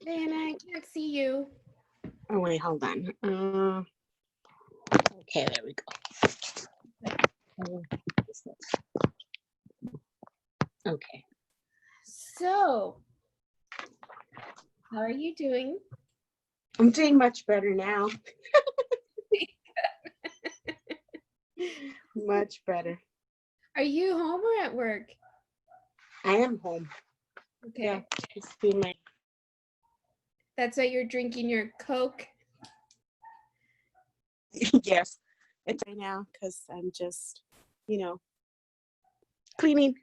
Diana, I can't see you. Oh, wait, hold on. Okay, there we go. Okay. So, how are you doing? I'm doing much better now. Much better. Are you home or at work? I am home. Okay. Yeah, it's been my... That's why you're drinking your Coke? Yes, it's right now because I'm just, cleaning.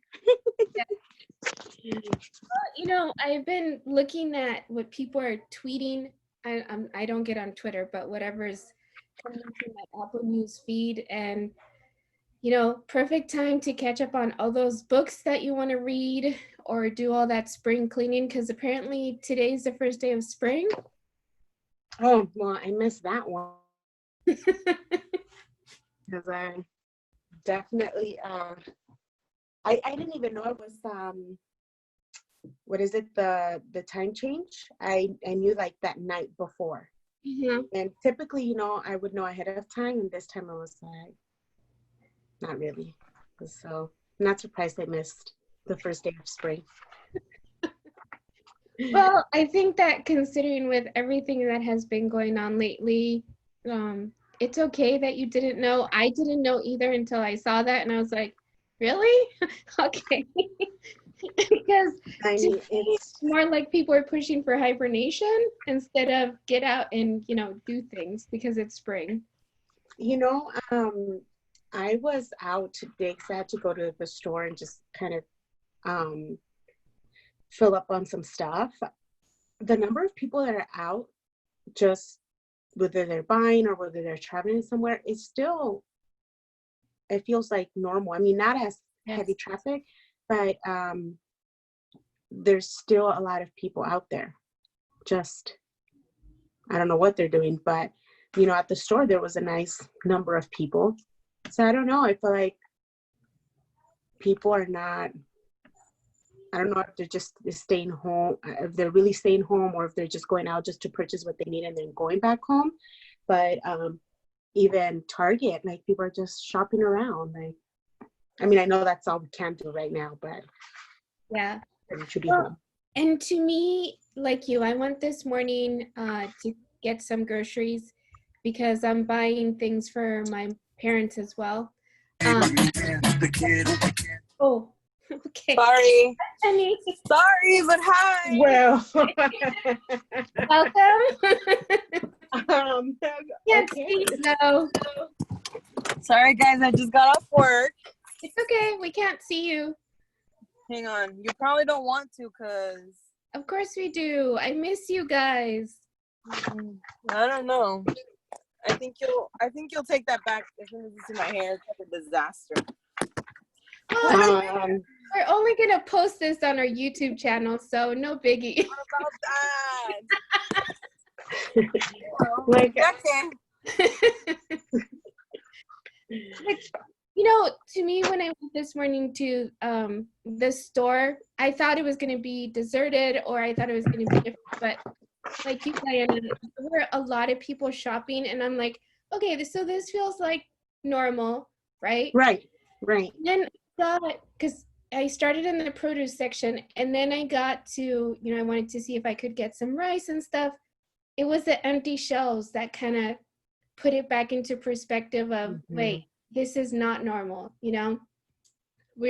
Well, I've been looking at what people are tweeting. I don't get on Twitter, but whatever's coming to my Apple News feed, and perfect time to catch up on all those books that you want to read or do all that spring cleaning, because apparently today's the first day of spring. Oh, well, I missed that one. Because I definitely, I didn't even know it was, what is it, the time change? I knew like that night before. Mm-hmm. And typically, I would know ahead of time, and this time I was like, not really. So I'm not surprised I missed the first day of spring. Well, I think that considering with everything that has been going on lately, it's okay that you didn't know. I didn't know either until I saw that, and I was like, really? Okay. Because it's more like people are pushing for hibernation instead of get out and, do things because it's spring. I was out today because I had to go to the store and just kind of fill up on some stuff. The number of people that are out, just whether they're buying or whether they're traveling somewhere, it feels like normal. I mean, not as heavy traffic, but there's still a lot of people out there. Just, I don't know what they're doing, but at the store there was a nice number of people. So I don't know. I feel like people are not, I don't know if they're just staying home, if they're really staying home, or if they're just going out just to purchase what they need and then going back home. But even Target, like, people are just shopping around. Like, I mean, I know that's all we can do right now, but yeah, it should be home. And to me, like you, I went this morning to get some groceries because I'm buying things for my parents as well. Oh, okay. Sorry. Honey. Sorry, but hi. Well, welcome. Yes, okay. no. Sorry, guys. I just got off work. It's okay. We can't see you. Hang on. You probably don't want to, cause. Of course we do. I miss you guys. I don't know. I think you'll take that back as soon as you see my hair. It's like a disaster. Well, we're only gonna post this on our YouTube channel, so no biggie. What about that? Like, to me, when I went this morning to the store, I thought it was gonna be deserted, or I thought it was gonna be different. But like you, Diana, there were a lot of people shopping, and I'm like, okay, so this feels like normal, right? Right. And then because I started in the produce section, and then I got to, I wanted to see if I could get some rice and stuff. It was the empty shelves that kind of put it back into perspective of, wait, this is not normal, We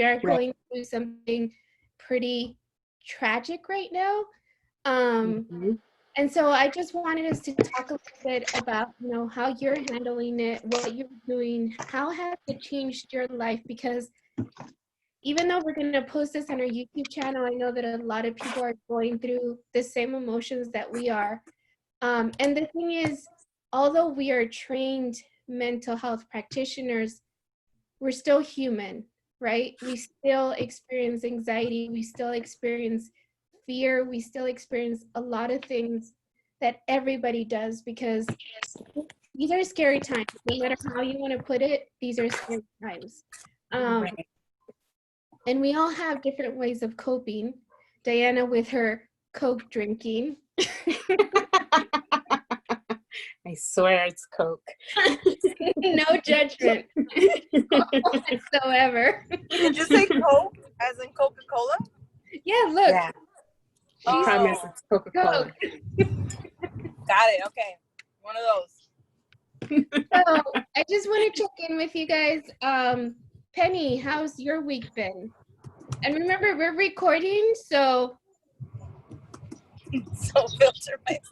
are going through something pretty tragic right now. And so I just wanted us to talk a little bit about, how you're handling it, what you're doing, how has it changed your life? Because even though we're going to post this on our YouTube channel, I know that a lot of people are going through the same emotions that we are. And the thing is, although we are trained mental health practitioners, we're still human, right? We still experience anxiety. We still experience fear. We still experience a lot of things that everybody does, because these are scary times. No matter how you want to put it, these are scary times. And we all have different ways of coping. Diana with her Coke drinking. I swear it's Coke. No judgment whatsoever. Did you say Coke as in Coca-Cola? Yeah, look. Yeah. I Oh. promise it's Coca-Cola. Coke. Got it. Okay. One of those. So I just want to check in with you guys. Penny, how's your week been? And remember, we're recording, so So filter myself.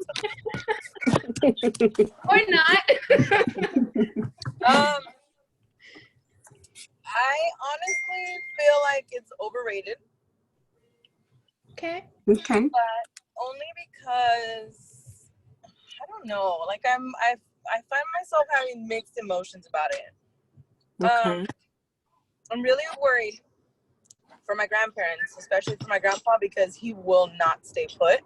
or not. I honestly feel like it's overrated. Okay. Okay. But only because I don't know. Like I find myself having mixed emotions about it. Okay. I'm really worried for my grandparents, especially for my grandpa, because he will not stay put.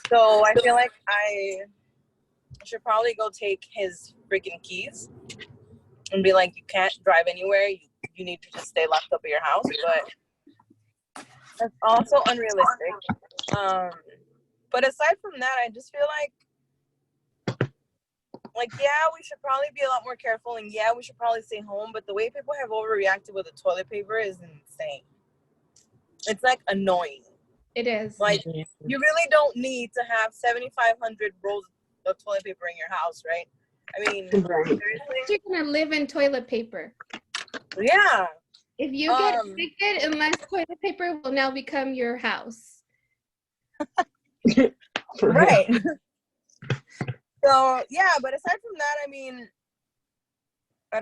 So I feel like I should probably go take his freaking keys and be like, you can't drive anywhere. You need to just stay locked up at your house. But that's also unrealistic. But aside from that, I just feel like, yeah, we should probably be a lot more careful, and yeah, we should probably stay home. But the way people have overreacted with the toilet paper is insane. It's like annoying. It is. Like, you really don't need to have 7,500 rolls of toilet paper in your house, right? I mean, seriously? You're gonna live in toilet paper. Yeah. If you get evicted, unless toilet paper will now become your house. Right. So yeah, but aside from that, I mean, I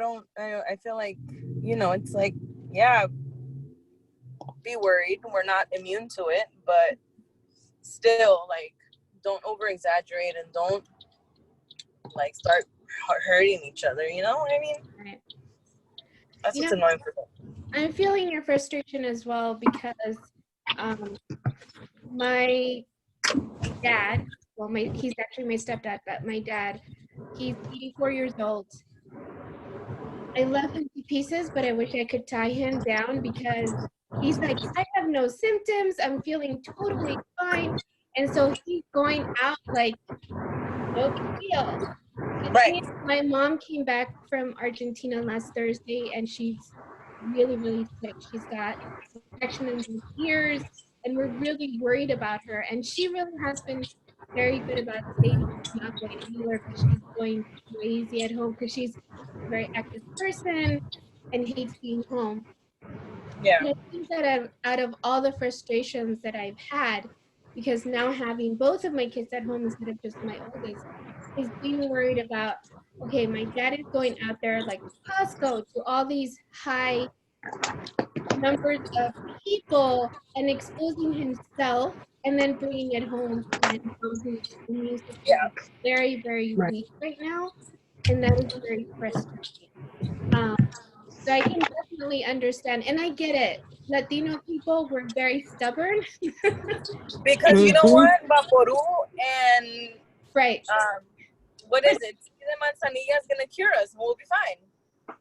feel like, it's like, yeah, be worried. We're not immune to it, but still, like, don't over exaggerate and don't like start hurting each other. You know what I mean? Right. That's what's annoying for me. I'm feeling your frustration as well because my dad, well, he's actually my stepdad, but my dad, he's 84 years old. I love him to pieces, but I wish I could tie him down because he's like, I have no symptoms. I'm feeling totally fine. And so he's going out like, no big deal. Right. My mom came back from Argentina last Thursday, and she's really, really sick. She's got infection in her ears, and we're really worried about her. And she really has been very good about stating she's not going anywhere, but she's going crazy at home because she's a very active person and hates being home. Yeah. And I think that out of all the frustrations that I've had, because now having both of my kids at home instead of just my oldest, is being worried about, okay, my dad is going out there like Costco to all these high numbers of people and exposing himself and then bringing it home to my mom, whose immune system is very, very weak right now. And that is very frustrating. So I can definitely understand, and I get it. Latino people were very stubborn. Because you know what? Vaporu and Right. What is it? The manzanilla is gonna cure us and we'll be fine.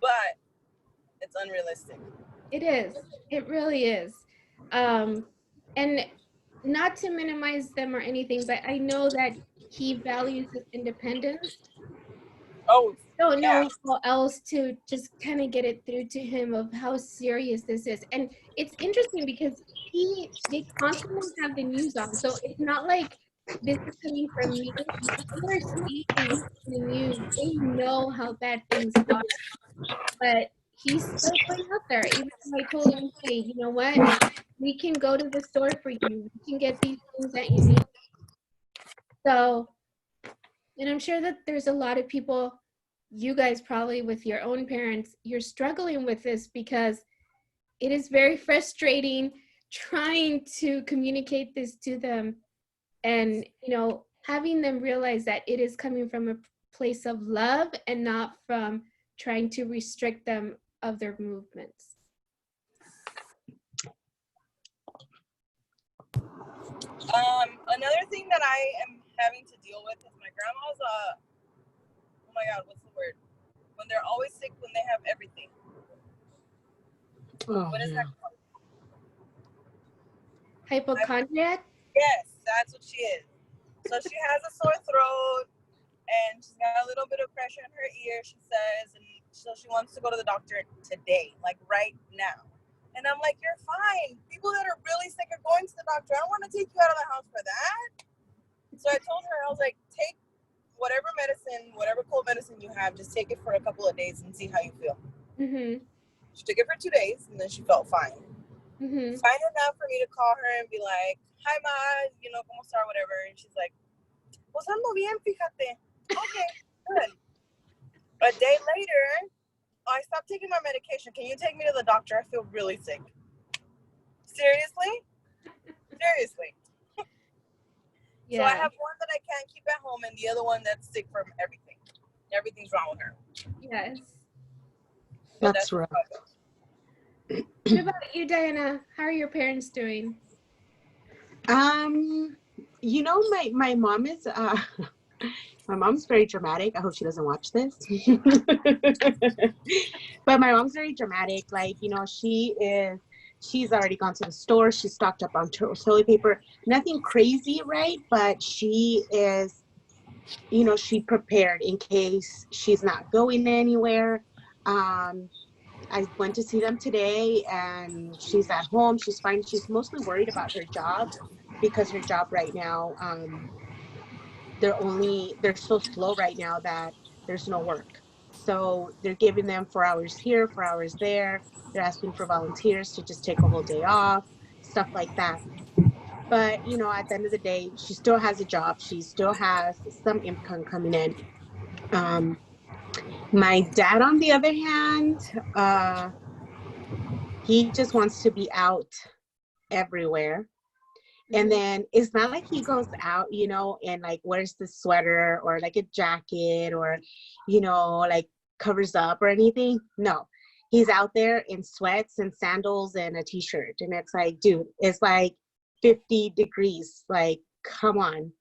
But it's unrealistic. It is. It really is. And not to minimize them or anything, but I know that he values his independence. Oh, Don't know how else to just kind of get it through to him of how serious this is. And it's interesting because they constantly have the news on. So it's not like this is coming from me. People are seeing the news. They know how bad things are. But he's still going out there. Even though I told him, hey, you know what? We can go to the store for you. We can get these things that you need. So, and I'm sure that there's a lot of people, you guys probably with your own parents, you're struggling with this because it is very frustrating trying to communicate this to them and, having them realize that it is coming from a place of love and not from trying to restrict them of their movements. Another thing that I am having to deal with is my grandma's oh my god, what's the word? When they're always sick when they have everything. What is that called? Hypochondriac? Yes, that's what she is. So she has a sore throat and she's got a little bit of pressure in her ear, she says, and so she wants to go to the doctor today, like right now. And I'm like, you're fine. People that are really sick are going to the doctor. I don't want to take you out of the house for that. So I told her, I was like, take whatever medicine, whatever cold medicine you have, just take it for a couple of days and see how you feel. Mm-hmm. She took it for 2 days and then she felt fine. Mm-hmm. Fine enough for me to call her and be like, hi, Ma, ¿cómo está, whatever. And she's like, pues ando bien, fíjate. Okay, good. A day later, I stopped taking my medication. Can you take me to the doctor? I feel really sick. Seriously? Seriously. Yeah. So I have one that I can't keep at home and the other one that's sick from everything. Everything's wrong with her. Yes. But That's rough. What about you, Diana? How are your parents doing? My mom is my mom's very dramatic. I hope she doesn't watch this. But my mom's very dramatic. Like, she's already gone to the store. She's stocked up on toilet paper. Nothing crazy, right? But she is, she prepared in case she's not going anywhere. I went to see them today and she's at home. She's fine. She's mostly worried about her job because her job right now, they're so slow right now that there's no work. So they're giving them 4 hours here, 4 hours there. They're asking for volunteers to just take a whole day off, stuff like that. But, at the end of the day, she still has a job. She still has some income coming in. My dad, on the other hand, he just wants to be out everywhere. And then it's not like he goes out, and like wears the sweater or like a jacket or, like covers up or anything. No, he's out there in sweats and sandals and a t-shirt. And it's like, dude, it's like 50 degrees. Like, come on,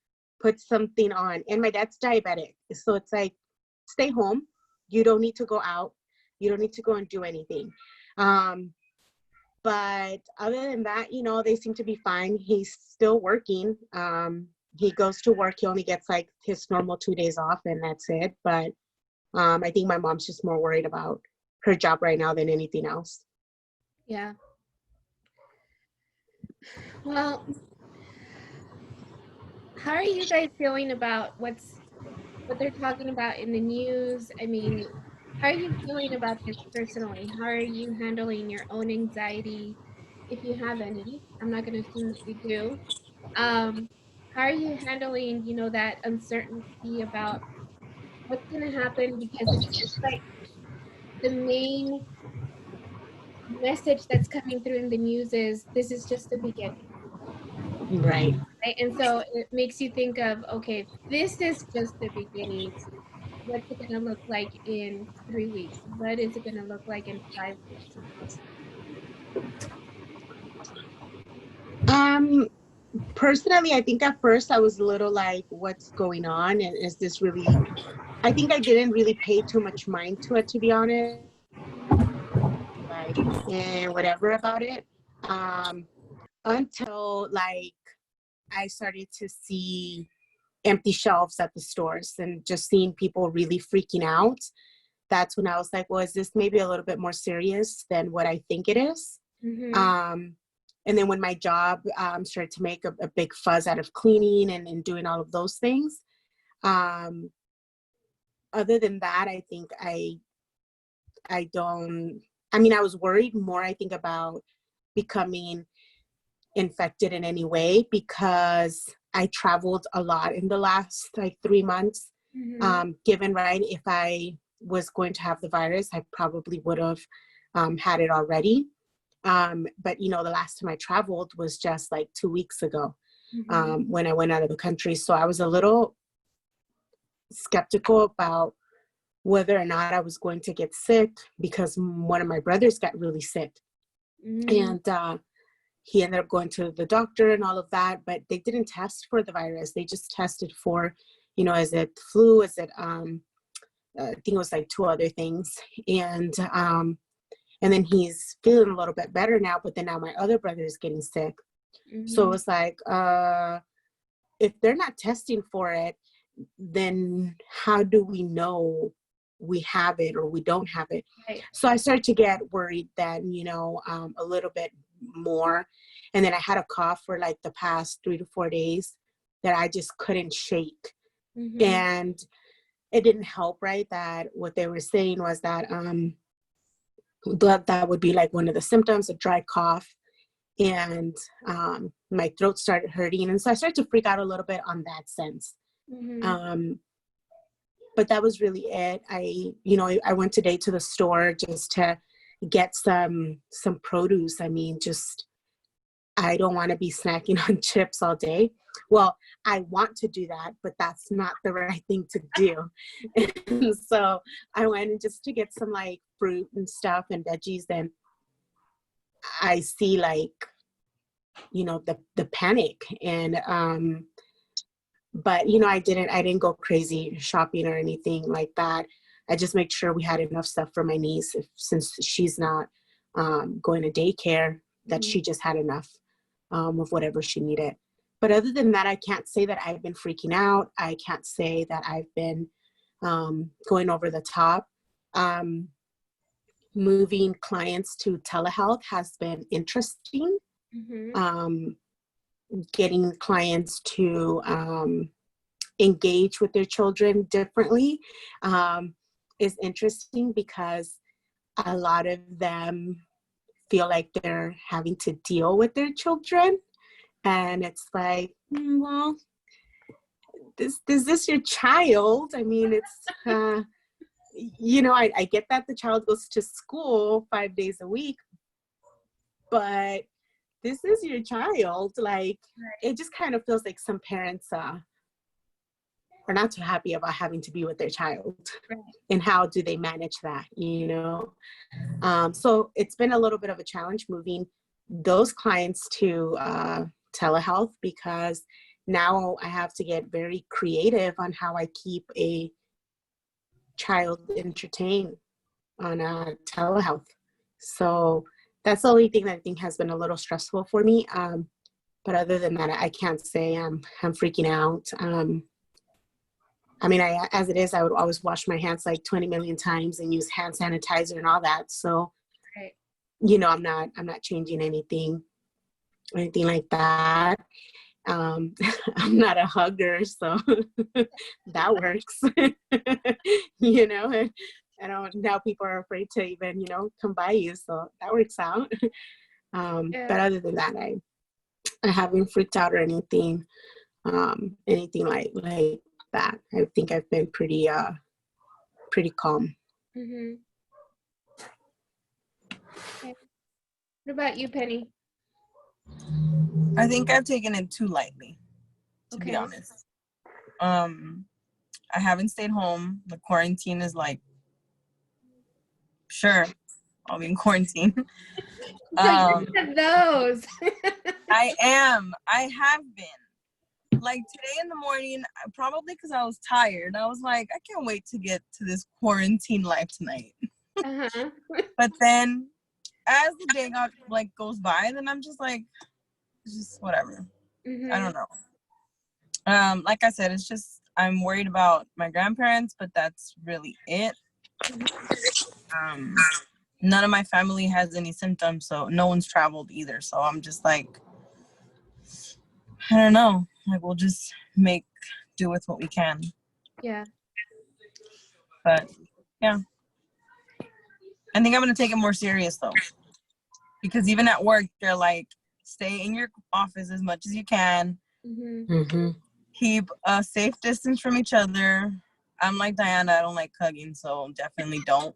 put something on. And my dad's diabetic. So it's like, stay home. You don't need to go out. You don't need to go and do anything. But other than that, they seem to be fine. He's still working. He goes to work. He only gets like his normal 2 days off and that's it. But I think my mom's just more worried about her job right now than anything else. Yeah. Well, how are you guys feeling about what they're talking about in the news? I mean, how are you feeling about this personally? How are you handling your own anxiety, if you have any? I'm not going to assume that you do. How are you handling, that uncertainty about what's going to happen? Because it's just like the main message that's coming through in the news is this is just the beginning. Right. Right? And so it makes you think of, okay, this is just the beginning. What's it going to look like in 3 weeks? What is it going to look like in 5 weeks? Personally, I think at first I was a little like, what's going on? And is this really, I think I didn't really pay too much mind to it, to be honest. Like, and whatever about it. Until like I started to see empty shelves at the stores and just seeing people really freaking out. That's when I was like, well, is this maybe a little bit more serious than what I think it is? Mm-hmm. And then when my job started to make a big fuzz out of cleaning and doing all of those things. Other than that, I think I was worried more, I think, about becoming infected in any way because I traveled a lot in the last like 3 months. Mm-hmm. Given, right, if I was going to have the virus, I probably would have had it already. But the last time I traveled was just like 2 weeks ago, when I went out of the country. So I was a little skeptical about whether or not I was going to get sick because one of my brothers got really sick. And he ended up going to the doctor and all of that, but they didn't test for the virus. They just tested for, is it flu? Is it, I think it was like 2 other things. And then he's feeling a little bit better now, but then now my other brother is getting sick. So it was like, if they're not testing for it, then how do we know we have it or we don't have it? Right. So I started to get worried then, a little bit more. And then I had a cough for like the past 3 to 4 days that I just couldn't shake. Mm-hmm. And it didn't help, right? That what they were saying was that that would be like one of the symptoms, a dry cough. And my throat started hurting. And so I started to freak out a little bit on that sense. Mm-hmm. But that was really it. I went today to the store just to get some produce. I mean, I don't want to be snacking on chips all day. Well, I want to do that, but that's not the right thing to do. And so I went in just to get some like fruit and stuff and veggies. And I see like, the panic. And, but, I didn't go crazy shopping or anything like that. I just made sure we had enough stuff for my niece since she's not going to daycare, that she just had enough of whatever she needed. But other than that, I can't say that I've been freaking out. I can't say that I've been going over the top. Moving clients to telehealth has been interesting. Mm-hmm. Getting clients to engage with their children differently is interesting because a lot of them feel like they're having to deal with their children. And it's like, well, is this your child? I mean, it's, I get that the child goes to school 5 days a week, but this is your child. Like, it just kind of feels like some parents are not too happy about having to be with their child. Right. And how do they manage that, So it's been a little bit of a challenge moving those clients to telehealth, because now I have to get very creative on how I keep a child entertained on telehealth. So that's the only thing that I think has been a little stressful for me. But other than that, I can't say I'm freaking out. I mean, as it is, I would always wash my hands like 20 million times and use hand sanitizer and all that. So, right. I'm not changing anything like that. I'm not a hugger, so that works. Now people are afraid to even, come by you, so that works out. But other than that, I haven't freaked out or anything like that. I think I've been pretty calm. Mm-hmm. Okay. What about you, Penny? I think I've taken it too lightly, to be honest. I haven't stayed home. The quarantine is like, sure, I'll be in quarantine. So you're one of those. I am. I have been. Like today in the morning, probably because I was tired, I was like, I can't wait to get to this quarantine life tonight. Uh-huh. But then as the day goes by, then I'm just like, it's just whatever. Mm-hmm. I don't know. Like I said, it's just I'm worried about my grandparents, but that's really it. None of my family has any symptoms, so no one's traveled either. So I'm just like, I don't know. Like, we'll just make do with what we can. Yeah. But yeah, I think I'm gonna take it more serious though, because even at work, they're like, stay in your office as much as you can. Mm-hmm. Mm-hmm. Keep a safe distance from each other. I'm like Diana, I don't like hugging, so definitely don't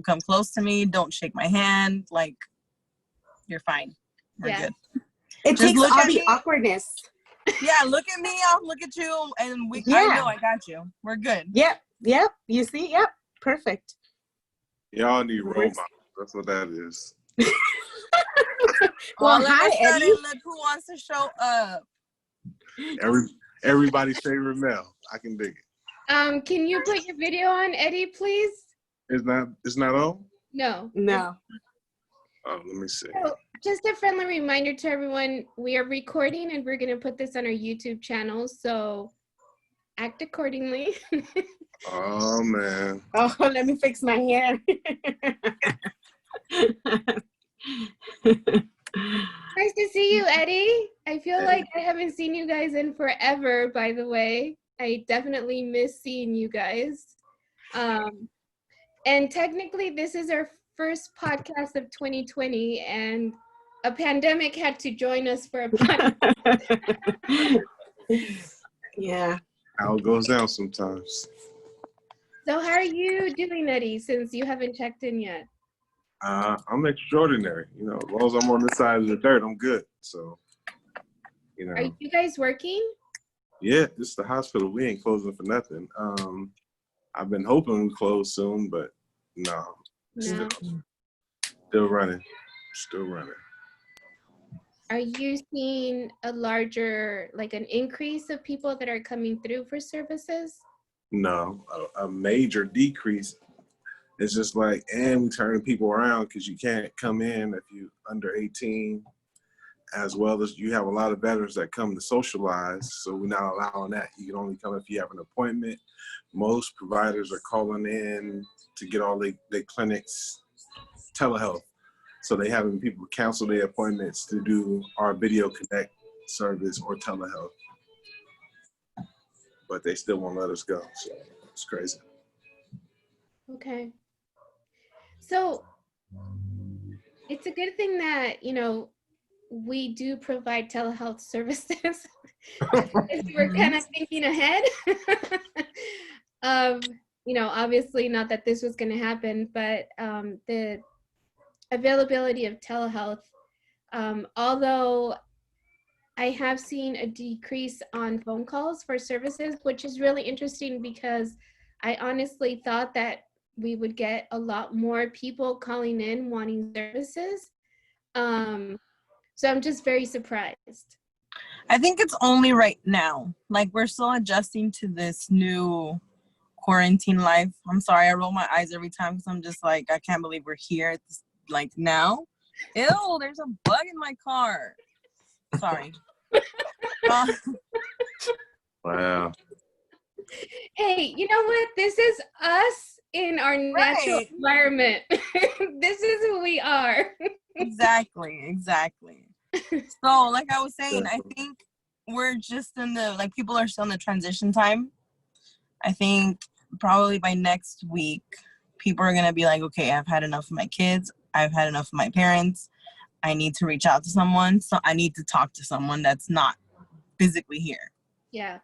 come close to me. Don't shake my hand. Like, you're fine. We're good. It Just takes look all at the me. awkwardness. Yeah, look at me. I'll look at you, and I know I got you. We're good. Yep. You see? Yep. Perfect. Y'all need role models. That's what that is. Well, hi, Eddie. Look who wants to show up. Everybody's favorite Mel. I can dig it. Can you put your video on, Eddie, please? It's not on? No. Oh, let me see. So just a friendly reminder to everyone, we are recording and we're going to put this on our YouTube channel, so act accordingly. Oh man. Oh, let me fix my hair. Nice to see you, Eddie. I feel like I haven't seen you guys in forever, by the way. I definitely miss seeing you guys. And technically, this is our first podcast of 2020, and a pandemic had to join us for a podcast. Yeah. How it goes down sometimes. So how are you doing, Eddie, since you haven't checked in yet? I'm extraordinary. You know, as long as I'm on this side of the dirt, I'm good. So, you know. Are you guys working? Yeah, this is the hospital. We ain't closing for nothing. I've been hoping we close soon, but no. Still running. Still running. Are you seeing a larger, like an increase of people that are coming through for services? No, a major decrease. It's just like, and we turning people around because you can't come in if you're under 18, as well as you have a lot of veterans that come to socialize. So we're not allowing that. You can only come if you have an appointment. Most providers are calling in to get all their clinics telehealth. So they having people cancel their appointments to do our video connect service or telehealth. But they still won't let us go. So it's crazy. Okay. So it's a good thing that, you know, we do provide telehealth services. We're kind of thinking ahead. You know, obviously not that this was going to happen, but the availability of telehealth, although I have seen a decrease on phone calls for services, which is really interesting because I honestly thought that we would get a lot more people calling in wanting services. So I'm just very surprised. I think it's only right now. Like, we're still adjusting to this new quarantine life. I'm sorry, I roll my eyes every time because I'm just like, I can't believe we're here at this, like, now. Ew, there's a bug in my car. Sorry. Wow. Hey, you know what? This is us in our natural environment. This is who we are. Exactly. So, like I was saying, I think we're just in the, like, people are still in the transition time. I think probably by next week, people are going to be like, okay, I've had enough of my kids. I've had enough of my parents. I need to reach out to someone. So I need to talk to someone that's not physically here. Yeah.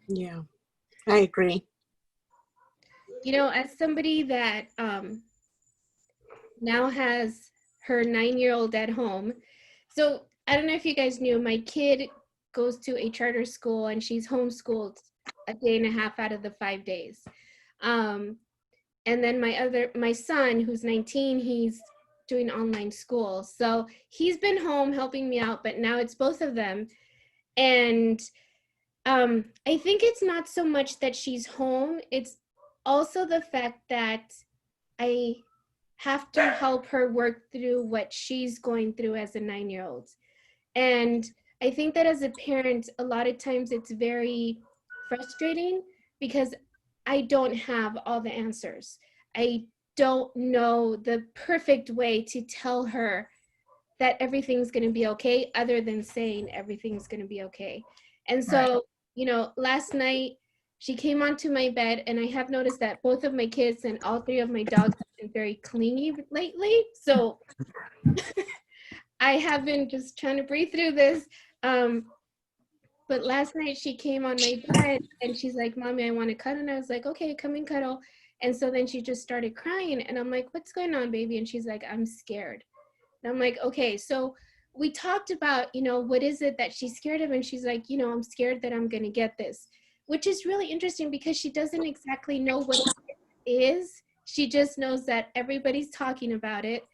Yeah, I agree. You know, as somebody that now has her 9-year-old at home, so I don't know if you guys knew, my kid goes to a charter school and she's homeschooled a day and a half out of the 5 days. And then my son, who's 19, he's doing online school. So he's been home helping me out, but now it's both of them. And I think it's not so much that she's home. It's also the fact that I have to help her work through what she's going through as a 9-year-old. And I think that as a parent, a lot of times it's very frustrating because I don't have all the answers. I don't know the perfect way to tell her that everything's going to be okay, other than saying everything's going to be okay. And so, you know, last night she came onto my bed, and I have noticed that both of my kids and all 3 of my dogs have been very clingy lately. So I have been just trying to breathe through this. But last night she came on my bed and she's like, Mommy, I want to cuddle. And I was like, okay, come and cuddle. And so then she just started crying, and I'm like, what's going on, baby? And she's like, I'm scared. And I'm like, okay. So we talked about, you know, what is it that she's scared of? And she's like, you know, I'm scared that I'm going to get this, which is really interesting because she doesn't exactly know what it is. She just knows that everybody's talking about it.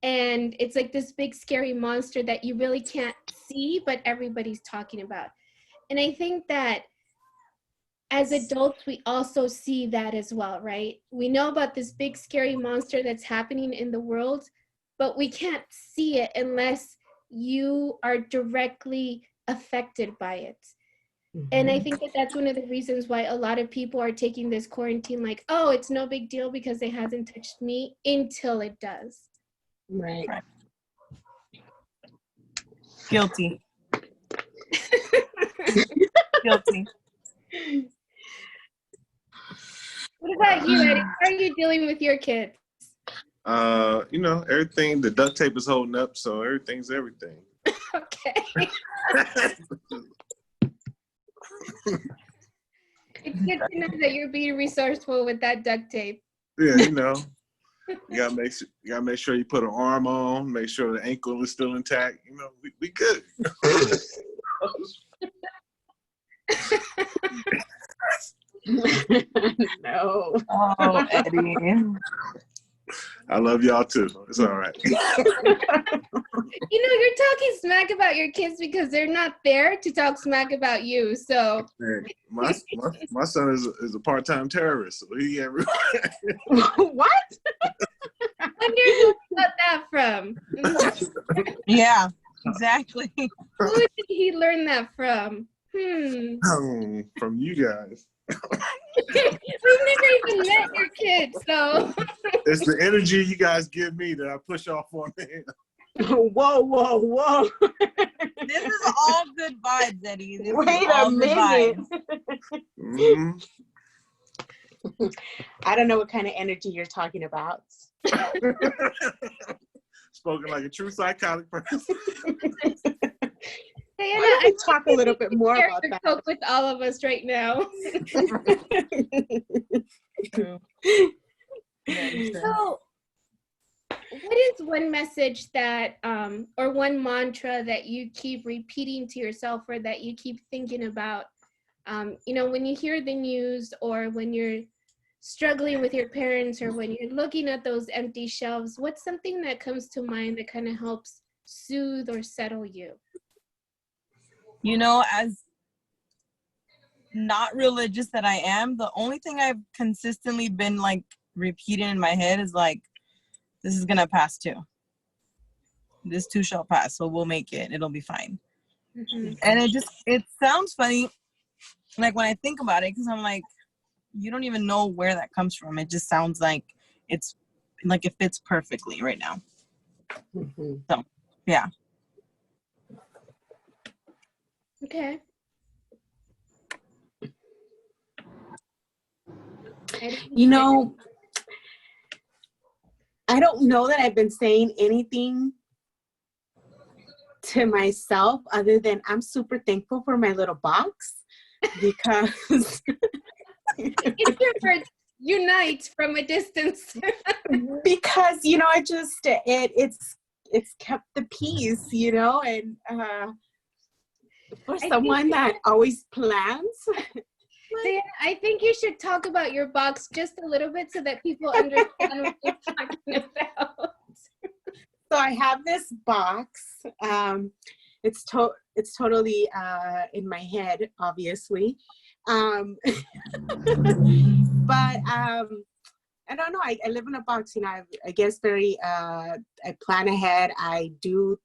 And it's like this big scary monster that you really can't see, but everybody's talking about. And I think that as adults, we also see that as well, right? We know about this big scary monster that's happening in the world, but we can't see it unless you are directly affected by it. And I think that that's one of the reasons why a lot of people are taking this quarantine like, oh, it's no big deal because it hasn't touched me, until it does. Right. Guilty. Guilty. What about you, Eddie? How are you dealing with your kids? Everything, the duct tape is holding up, so everything's everything. Okay. It's good to know that you're being resourceful with that duct tape. Yeah, you gotta make sure you put an arm on, make sure the ankle is still intact. We good. No. Oh, Eddie. I love y'all too. It's all right. You're talking smack about your kids because they're not there to talk smack about you. So Man, my son is a part-time terrorist, so he everywhere. What? I wonder who got that from. Yeah, exactly. Who did he learn that from? From you guys. We've never even met your kids, so. It's the energy you guys give me that I push off on him. Whoa. This is all good vibes, Eddie. Wait a minute. Mm-hmm. I don't know what kind of energy you're talking about. Spoken like a true psychotic person. Diana, Why don't we talk a little bit more share about your that? Coke with all of us right now. So, what is one message that, or one mantra that you keep repeating to yourself, or that you keep thinking about, when you hear the news, or when you're struggling with your parents, or when you're looking at those empty shelves? What's something that comes to mind that kind of helps soothe or settle you? As not religious that I am, the only thing I've consistently been like repeating in my head is like, this is gonna pass too. This too shall pass, so we'll make it. It'll be fine. Mm-hmm. And it sounds funny, like when I think about it, because I'm like, you don't even know where that comes from. It just sounds like it's like it fits perfectly right now. Mm-hmm. So, yeah. Okay. I don't know that I've been saying anything to myself other than I'm super thankful for my little box, because Introverts unite from a distance. because it's kept the peace, and for someone that always plans. Diana, I think you should talk about your box just a little bit so that people understand what you're talking about. So I have this box. It's totally in my head, obviously. But I don't know. I live in a box. I guess very. I plan ahead. I do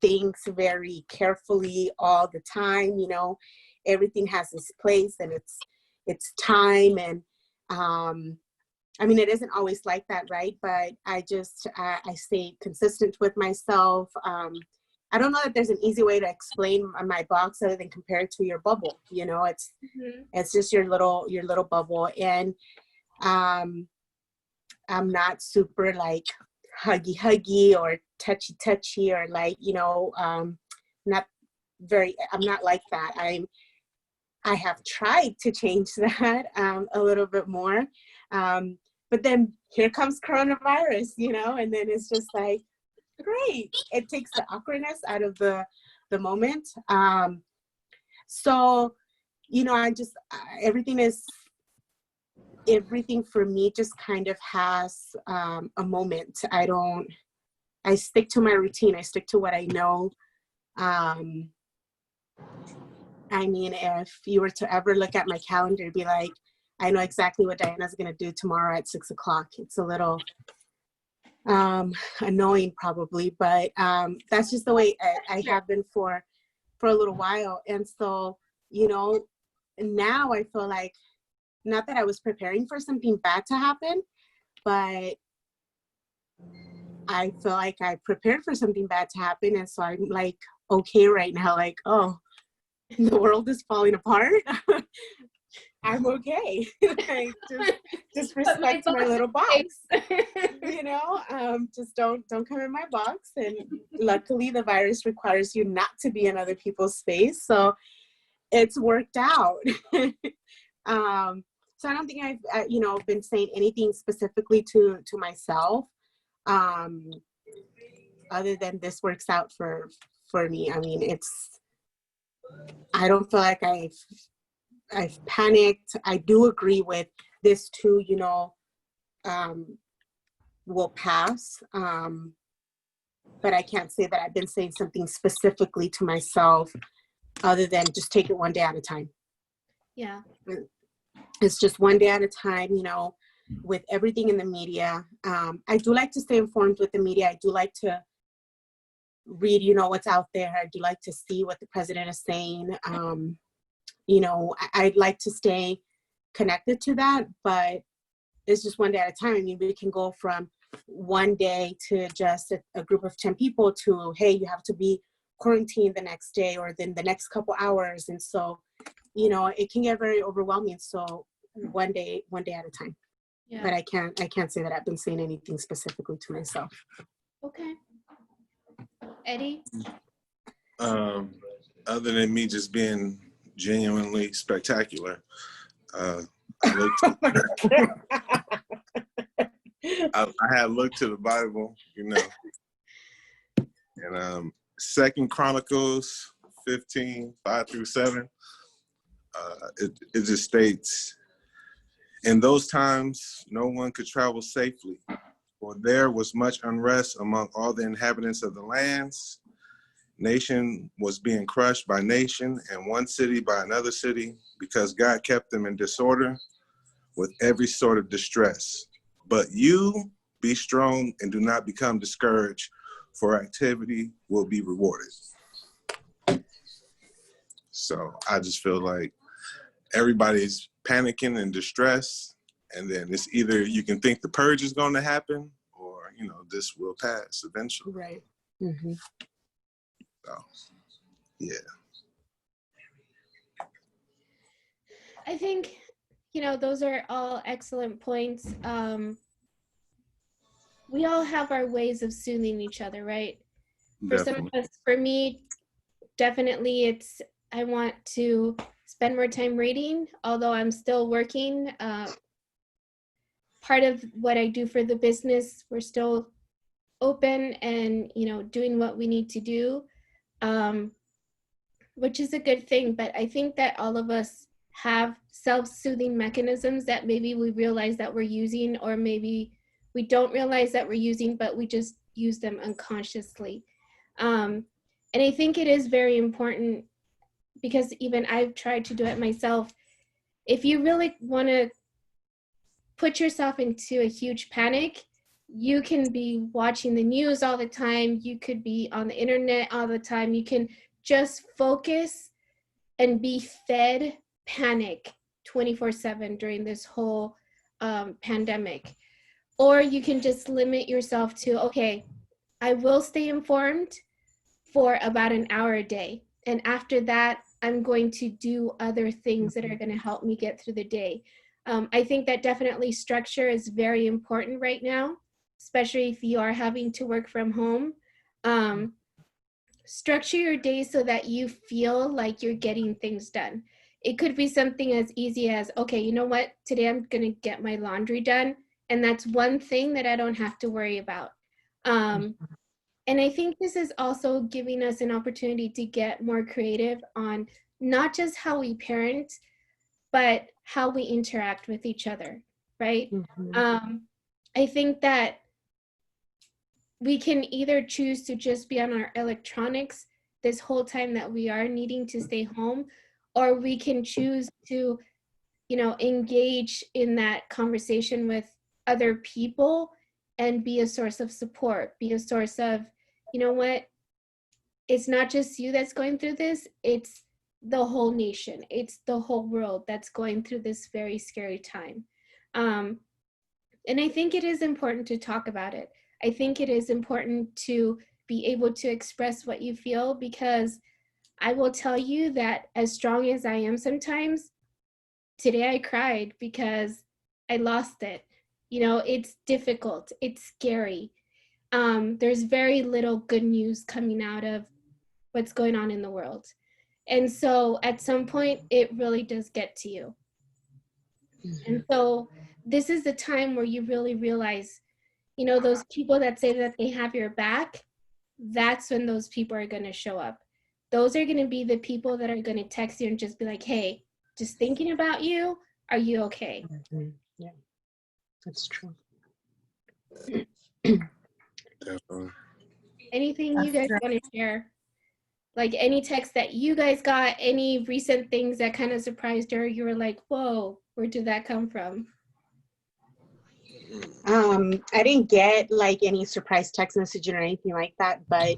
things very carefully all the time. Everything has its place and its time, and it isn't always like that, right? But I just I stay consistent with myself. I don't know that there's an easy way to explain my box other than compare it to your bubble. It's just your little bubble, and I'm not super like huggy or touchy or like I'm not like that. I have tried to change that a little bit more, but then here comes coronavirus, and then it's just like, great. It takes the awkwardness out of the moment. So, everything for me just kind of has a moment. I stick to my routine. I stick to what I know. If you were to ever look at my calendar, it'd be like, I know exactly what Diana's going to do tomorrow at 6:00. It's a little annoying probably, but that's just the way I have been for a little while. And so, you know, now I feel like, not that I was preparing for something bad to happen, but I feel like I prepared for something bad to happen. And so I'm like, okay right now, like, oh, the world is falling apart. I'm okay. Like, just respect my little box. You know, just don't come in my box. And luckily the virus requires you not to be in other people's space, so it's worked out. So I don't think I've you know, been saying anything specifically to myself, other than this works out for me. I mean, I don't feel like I've panicked. I do agree with this too, you know, will pass. But I can't say that I've been saying something specifically to myself other than just take it one day at a time. Yeah. It's just one day at a time, you know, with everything in the media. I do like to stay informed with the media. I do like to read, you know, what's out there. I do like to see what the president is saying. You know, I'd like to stay connected to that, but it's just one day at a time. I mean, we can go from one day to just a group of 10 people to, hey, you have to be quarantined the next day or then the next couple hours. And so, you know, it can get very overwhelming. So one day at a time. Yeah. But I can't say that I've been saying anything specifically to myself. Okay. Eddie? Other than me just being genuinely spectacular, I had looked to the Bible, you know, and 2 Chronicles 15:5-7, it just states, in those times no one could travel safely, for there was much unrest among all the inhabitants of the lands. Nation was being crushed by nation, and one city by another city, because God kept them in disorder with every sort of distress. But you be strong and do not become discouraged, for activity will be rewarded. So I just feel like everybody's panicking and distressed, and then it's either you can think the purge is going to happen, or, you know, this will pass eventually. Right. Mm-hmm. So, yeah. I think, you know, those are all excellent points. We all have our ways of soothing each other, right? For Definitely. some of us, for me, definitely I want to spend more time reading, although I'm still working. Part of what I do for the business, we're still open and, you know, doing what we need to do, which is a good thing. But I think that all of us have self-soothing mechanisms that maybe we realize that we're using, or maybe we don't realize that we're using, but we just use them unconsciously. And I think it is very important, because even I've tried to do it myself. If you really want to put yourself into a huge panic, you can be watching the news all the time. You could be on the internet all the time. You can just focus and be fed panic 24/7 during this whole pandemic. Or you can just limit yourself to, okay, I will stay informed for about an hour a day. And after that, I'm going to do other things that are going to help me get through the day. I think that definitely structure is very important right now, especially if you are having to work from home. Structure your day so that you feel like you're getting things done. It could be something as easy as, okay, you know what, today I'm going to get my laundry done. And that's one thing that I don't have to worry about. And I think this is also giving us an opportunity to get more creative on not just how we parent, but how we interact with each other, right? Mm-hmm. I think that we can either choose to just be on our electronics this whole time that we are needing to stay home, or we can choose to, you know, engage in that conversation with other people and be a source of support, be a source of, you know what, it's not just you that's going through this, it's the whole nation, it's the whole world that's going through this very scary time. And I think it is important to talk about it. I think it is important to be able to express what you feel, because I will tell you that as strong as I am sometimes, today I cried because I lost it. You know, it's difficult, it's scary. There's very little good news coming out of what's going on in the world. And so at some point, it really does get to you. Mm-hmm. And so this is the time where you really realize, you know, those people that say that they have your back, that's when those people are going to show up. Those are going to be the people that are going to text you and just be like, hey, just thinking about you. Are you okay? Mm-hmm. Yeah, that's true. Definitely. Anything you guys want to share? Like any text that you guys got, any recent things that kind of surprised her, you were like, whoa, where did that come from? I didn't get like any surprise text messaging or anything like that, but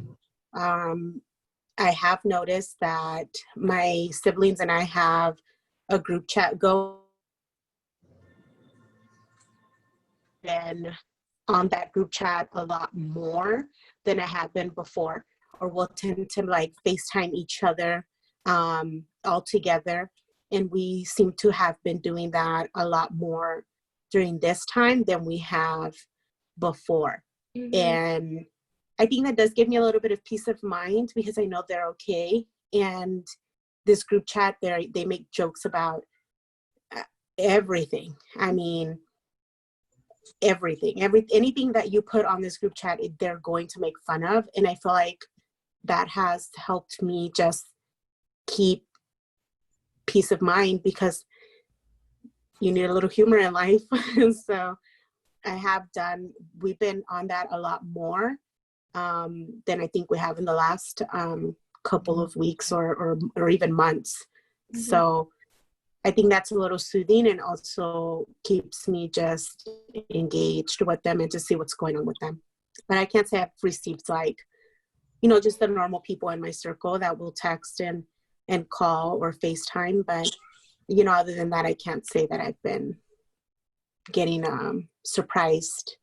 I have noticed that my siblings and I have a group chat go, and on that group chat a lot more than I have been before, or we'll tend to like FaceTime each other all together. And we seem to have been doing that a lot more during this time than we have before. Mm-hmm. And I think that does give me a little bit of peace of mind, because I know they're okay. And this group chat, they make jokes about everything. I mean, anything that you put on this group chat, they're going to make fun of. And I feel like that has helped me just keep peace of mind, because you need a little humor in life. So we've been on that a lot more than I think we have in the last couple of weeks or even months. Mm-hmm. So I think that's a little soothing, and also keeps me just engaged with them and to see what's going on with them. But I can't say I've received like, you know, just the normal people in my circle that will text and call or FaceTime. But, you know, other than that, I can't say that I've been getting surprised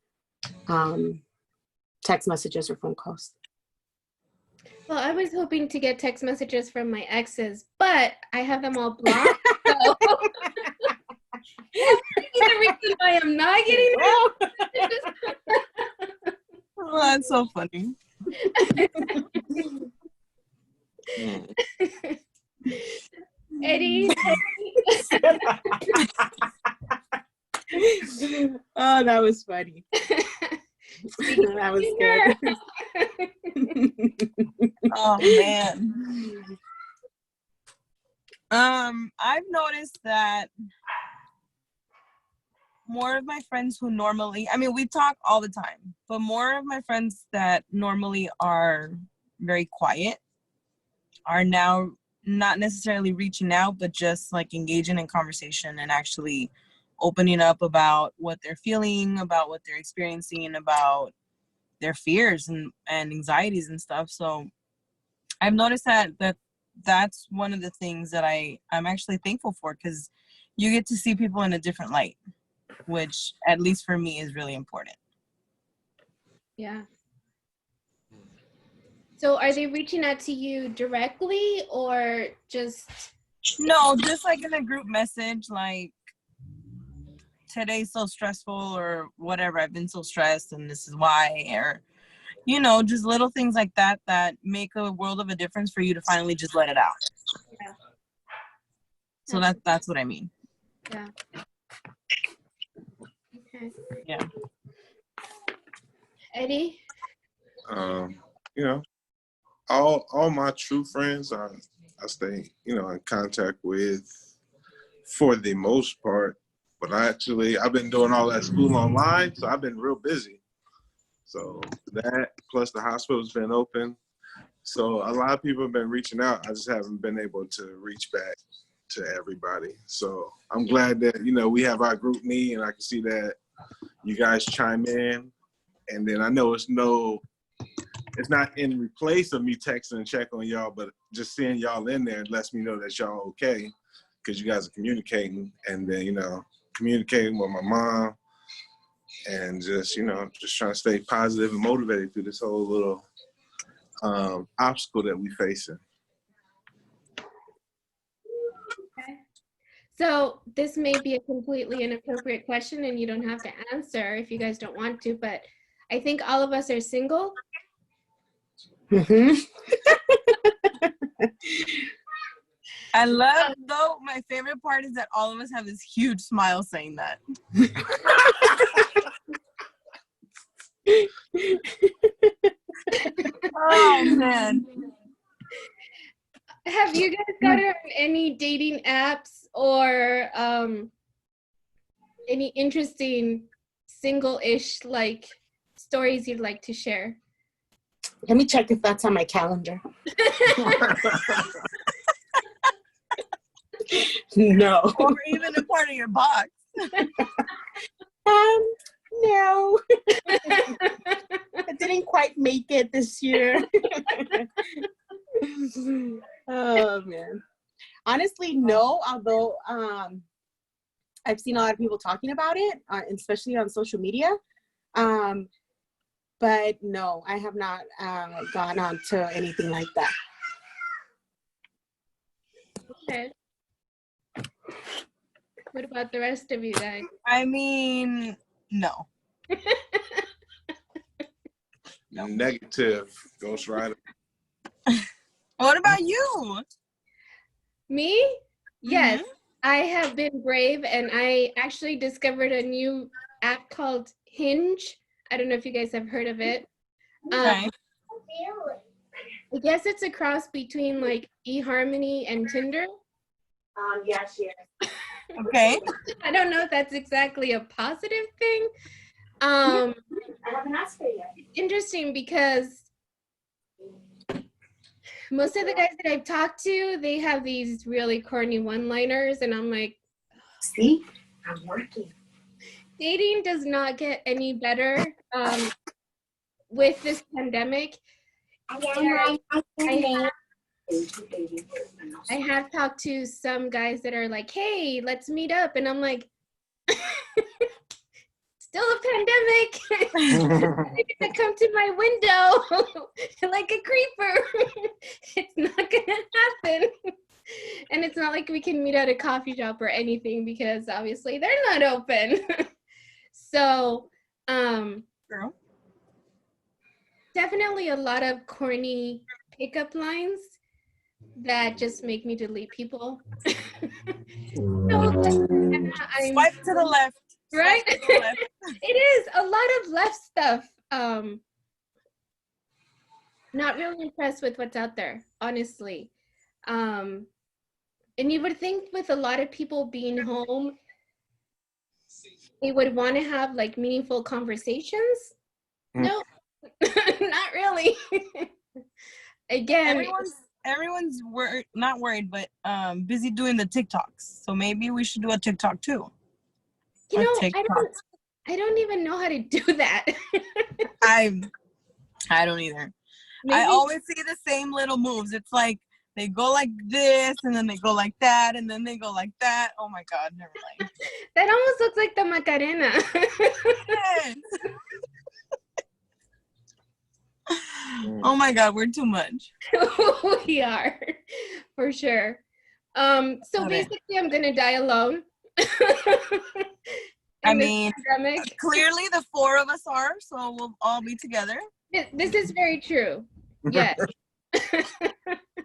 text messages or phone calls. Well, I was hoping to get text messages from my exes, but I have them all blocked. So the reason why I'm not getting them. Oh, that's so funny. Eddie. Oh, that was funny. That was good. Oh man. I've noticed that more of my friends who normally, I mean, we talk all the time, but more of my friends that normally are very quiet are now not necessarily reaching out, but just like engaging in conversation and actually opening up about what they're feeling, about what they're experiencing, about their fears and anxieties and stuff. So I've noticed that's one of the things that I'm actually thankful for, because you get to see people in a different light, which at least for me is really important. Yeah. So are they reaching out to you directly or just? No, just like in a group message, like, today's so stressful or whatever, I've been so stressed and this is why, or, you know, just little things like that make a world of a difference for you to finally just let it out. Yeah. So that's what I mean. Yeah. Okay. Yeah. Eddie? You know, all my true friends I stay, you know, in contact with for the most part. But I've been doing all that school online, so I've been real busy. So that, plus the hospital's been open. So a lot of people have been reaching out. I just haven't been able to reach back to everybody. So I'm glad that, you know, we have our group me, and I can see that you guys chime in. And then I know it's not in replace of me texting and check on y'all, but just seeing y'all in there lets me know that y'all okay, because you guys are communicating. And then, you know, communicating with my mom and just, you know, just trying to stay positive and motivated through this whole little obstacle that we facing. Okay. So this may be a completely inappropriate question and you don't have to answer if you guys don't want to, but I think all of us are single. Mm-hmm. I love, though, my favorite part is that all of us have this huge smile saying that. Oh, man. Have you guys gotten on any dating apps or any interesting single-ish like stories you'd like to share? Let me check if that's on my calendar. No. Or even a part of your box. No. I didn't quite make it this year. Oh man. Honestly, no, although I've seen a lot of people talking about it, especially on social media. But no, I have not gone on to anything like that. Okay. What about the rest of you guys? I mean, no. Negative, Ghost Rider. What about you? Me? Yes. I have been brave and I actually discovered a new app called Hinge. I don't know if you guys have heard of it. Okay. I guess it's a cross between like eHarmony and Tinder. Yes. Okay. I don't know if that's exactly a positive thing. I haven't asked her yet. It's interesting because most of the guys that I've talked to, they have these really corny one-liners, and I'm like, see, I'm working. Dating does not get any better with this pandemic. I have talked to some guys that are like, hey, let's meet up. And I'm like, still a pandemic. You're gonna come to my window like a creeper. It's not gonna happen. And it's not like we can meet at a coffee shop or anything because obviously they're not open. So, definitely a lot of corny pickup lines that just make me delete people. So, Swipe to the left. Right? Swipe to the left. It is a lot of left stuff. Not really impressed with what's out there, honestly. And you would think with a lot of people being home, they would want to have like meaningful conversations. No, not really. Again, everyone's not worried, but busy doing the TikToks. So maybe we should do a TikTok too. You know, I don't even know how to do that. I don't either. Maybe. I always see the same little moves. It's like they go like this, and then they go like that, and then they go like that. Oh my God, never mind. That almost looks like the Macarena. Yes. Oh my God, we're too much. We are, for sure. So basically, I'm gonna die alone. I mean, pandemic. Clearly the four of us are, so we'll all be together. This is very true. Yes.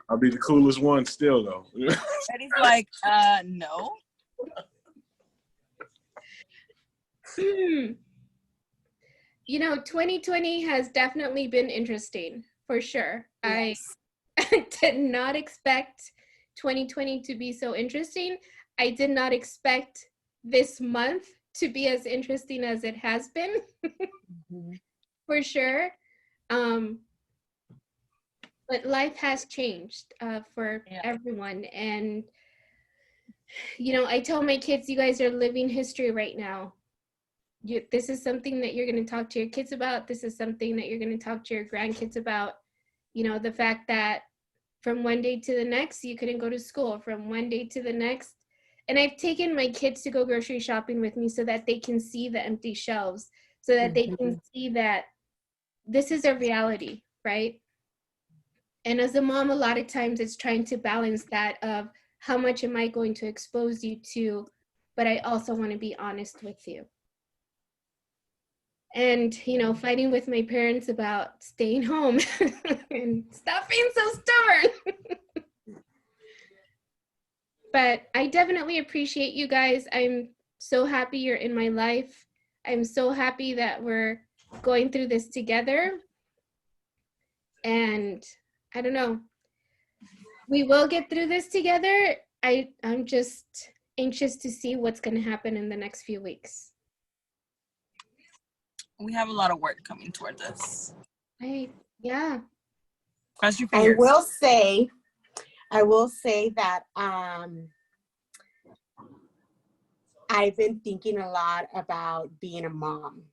I'll be the coolest one still, though. Eddie's like, no. You know, 2020 has definitely been interesting, for sure. Yes. I did not expect 2020 to be so interesting. I did not expect this month to be as interesting as it has been, for sure. But life has changed for everyone. And, you know, I tell my kids, you guys are living history right now. this is something that you're going to talk to your kids about. This is something that you're going to talk to your grandkids about. You know, the fact that from one day to the next, you couldn't go to school, from one day to the next. And I've taken my kids to go grocery shopping with me so that they can see the empty shelves, so that they can see that this is a reality, right? And as a mom, a lot of times it's trying to balance that of how much am I going to expose you to, but I also want to be honest with you. And, you know, fighting with my parents about staying home and stop being so stubborn. But I definitely appreciate you guys. I'm so happy you're in my life. I'm so happy that we're going through this together. And I don't know, we will get through this together. I'm just anxious to see what's going to happen in the next few weeks. We have a lot of work coming towards us. Yeah. Cross your fingers. I will say that I've been thinking a lot about being a mom.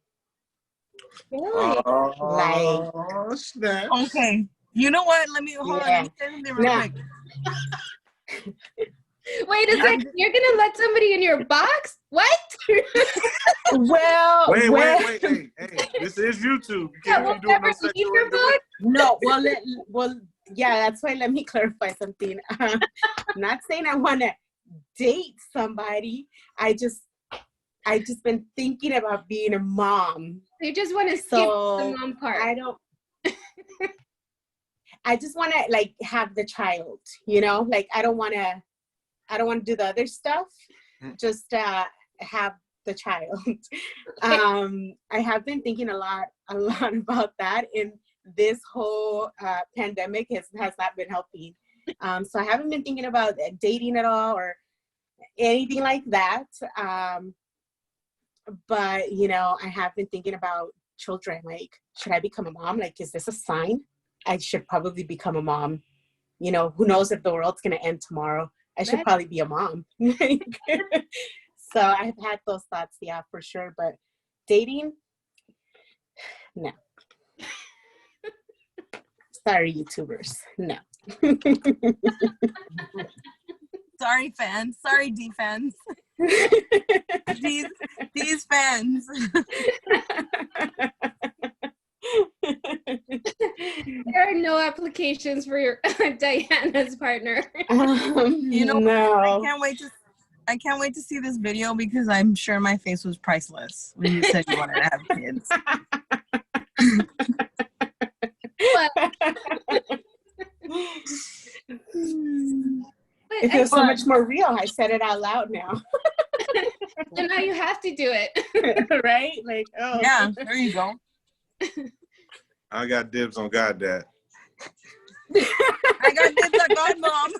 Really? Oh, snap. Okay. You know what? Let me hold on. Let me say something real quick. Wait a second. You're gonna let somebody in your box? What? Well, wait. Hey, this is YouTube. You can't be doing no sexual innuendo. No, well, yeah, that's why. Let me clarify something. I'm not saying I want to date somebody. I just been thinking about being a mom. You just want to skip the mom part. I just want to like have the child, you know, like I don't want to do the other stuff. Just have the child. I have been thinking a lot about that, and this whole pandemic has not been helping. So I haven't been thinking about dating at all or anything like that. But you know, I have been thinking about children. Like, should I become a mom? Like, is this a sign? I should probably become a mom. You know, who knows if the world's gonna end tomorrow? I should probably be a mom. So I've had those thoughts, yeah, for sure. But dating, no. Sorry, YouTubers, no. Sorry, fans. Sorry, D fans. These fans. There are no applications for your Diana's partner. You know, no. I can't wait to see this video because I'm sure my face was priceless when you said you wanted to have kids. It feels so much more real. I said it out loud now. And now you have to do it. Right? Like, oh. Yeah, there you go. I got dibs on God Dad. I got dibs on God Mom.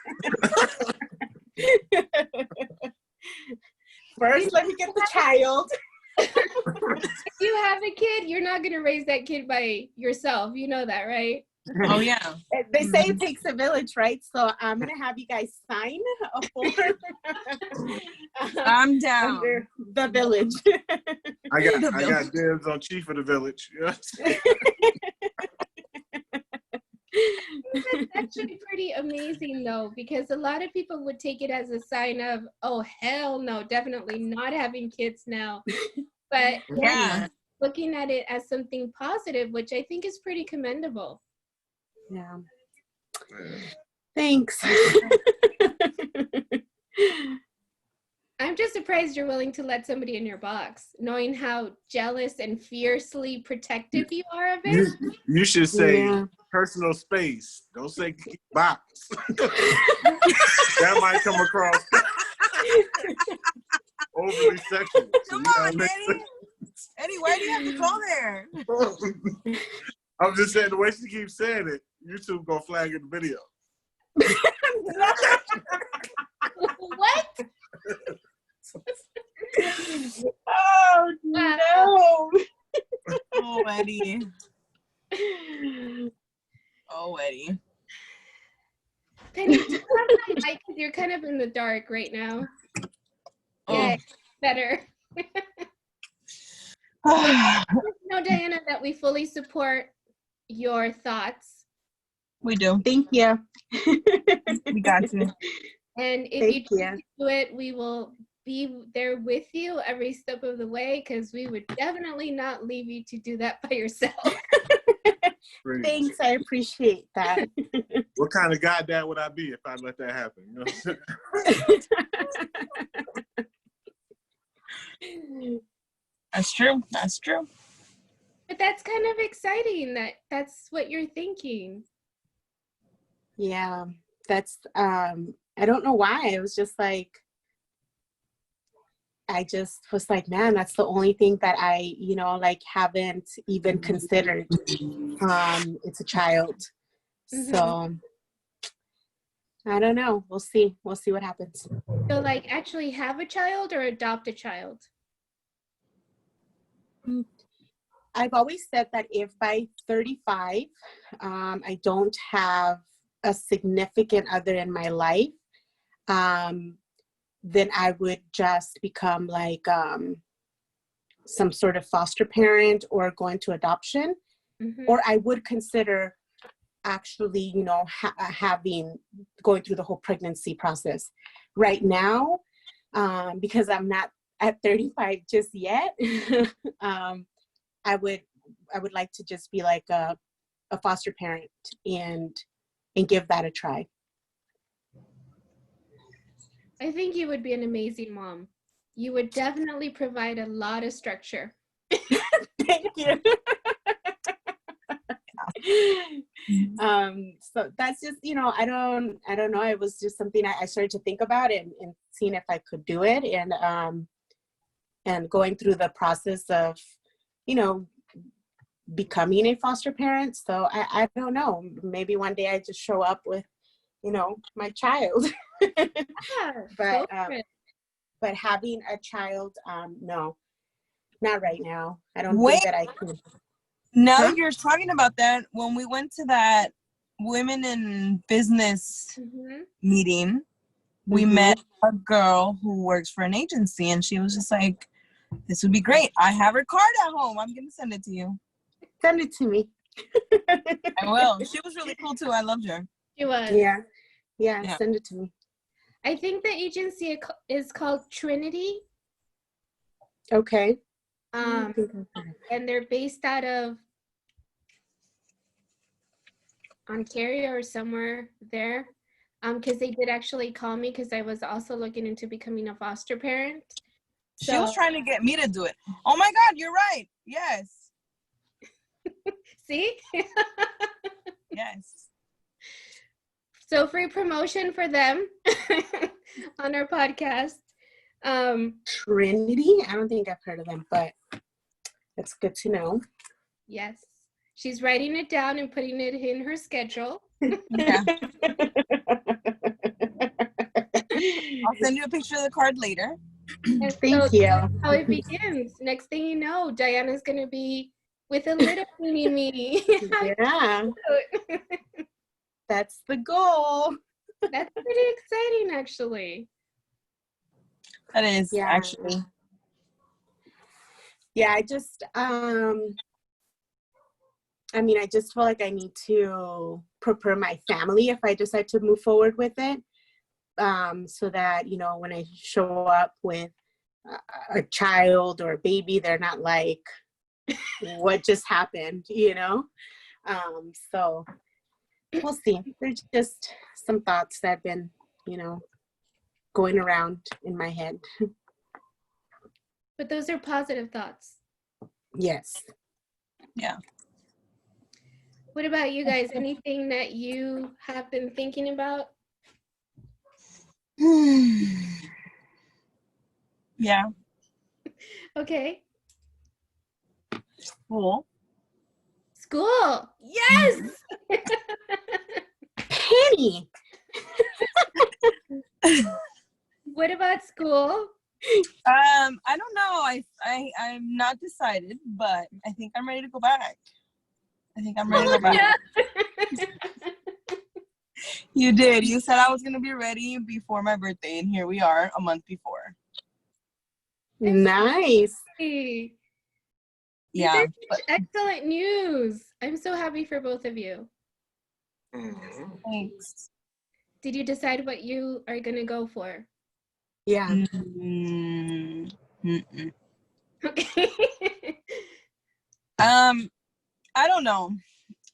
First, let me get the child. If you have a kid, you're not going to raise that kid by yourself. You know that, right? Oh, yeah. They say it takes a village, right? So I'm going to have you guys sign a form. I'm down. Under the village. I got dibs on Chief of the Village. Yes. That's actually pretty amazing, though, because a lot of people would take it as a sign of, oh, hell no, definitely not having kids now. But Yeah, looking at it as something positive, which I think is pretty commendable. Yeah. Thanks. I'm just surprised you're willing to let somebody in your box, knowing how jealous and fiercely protective you are of it. You should say personal space. Don't say box. That might come across overly sexual. Come on, Eddie. Eddie, why do you have to go there? I'm just saying, the way she keeps saying it, YouTube gonna flag in the video. What? Oh, no. Oh, Eddie. Oh, Eddie. Penny, do you have the mic? You're kind of in the dark right now. Oh. Yeah, better. No, Diana, that we fully support your thoughts. We do. Thank you. We got to. And if you do it, we will be there with you every step of the way, because we would definitely not leave you to do that by yourself. Thanks, I appreciate that. What kind of goddad would I be if I let that happen? You know what I'm saying? That's true. That's true. But that's kind of exciting that that's what you're thinking. Yeah, that's, I don't know why. It was just like, I just was like, man, that's the only thing that I, like haven't even considered. It's a child. Mm-hmm. So I don't know. We'll see. We'll see what happens. So like actually have a child or adopt a child? I've always said that if by 35, I don't have a significant other in my life, then I would just become like some sort of foster parent or go into adoption. Mm-hmm. Or I would consider actually, going through the whole pregnancy process. Right now, because I'm not at 35 just yet, I would like to just be like a foster parent and give that a try. I think you would be an amazing mom. You would definitely provide a lot of structure. Thank you. So that's just, I don't know. It was just something I started to think about and seeing if I could do it, and going through the process of, becoming a foster parent. So I don't know. Maybe one day I just show up with, my child. Yeah, but having a child, no, not right now. I don't think that I could. Now that you're talking about that, when we went to that women in business meeting, we met a girl who works for an agency, and she was just like, this would be great. I have her card at home. I'm going to send it to you. Send it to me. I will. She was really cool too. I loved her. She was. Yeah, send it to me. I think the agency is called Trinity. Okay. And they're based out of Ontario or somewhere there. Because they did actually call me because I was also looking into becoming a foster parent. She was trying to get me to do it. Oh my God, you're right. Yes. See? Yes. So free promotion for them on our podcast. Trinity? I don't think I've heard of them, but that's good to know. Yes. She's writing it down and putting it in her schedule. Yeah. I'll send you a picture of the card later. Thank you. That's how it begins. Next thing you know, Diana's going to be with a little me. Yeah. That's the goal. That's pretty exciting, actually. That is, actually. Yeah, I just, I just feel like I need to prepare my family if I decide to move forward with it. So that, when I show up with a child or a baby, they're not like, what just happened, So we'll see. There's just some thoughts that have been, going around in my head. But those are positive thoughts. Yes. Yeah. What about you guys? Anything that you have been thinking about? Yeah. Okay. School. Yes. Penny. What about school? I don't know. I'm not decided, but I think I'm ready to go back. You did. You said I was going to be ready before my birthday, and here we are a month before. Nice. These are excellent news. I'm so happy for both of you. Thanks. Did you decide what you are going to go for? Yeah. Okay. I don't know.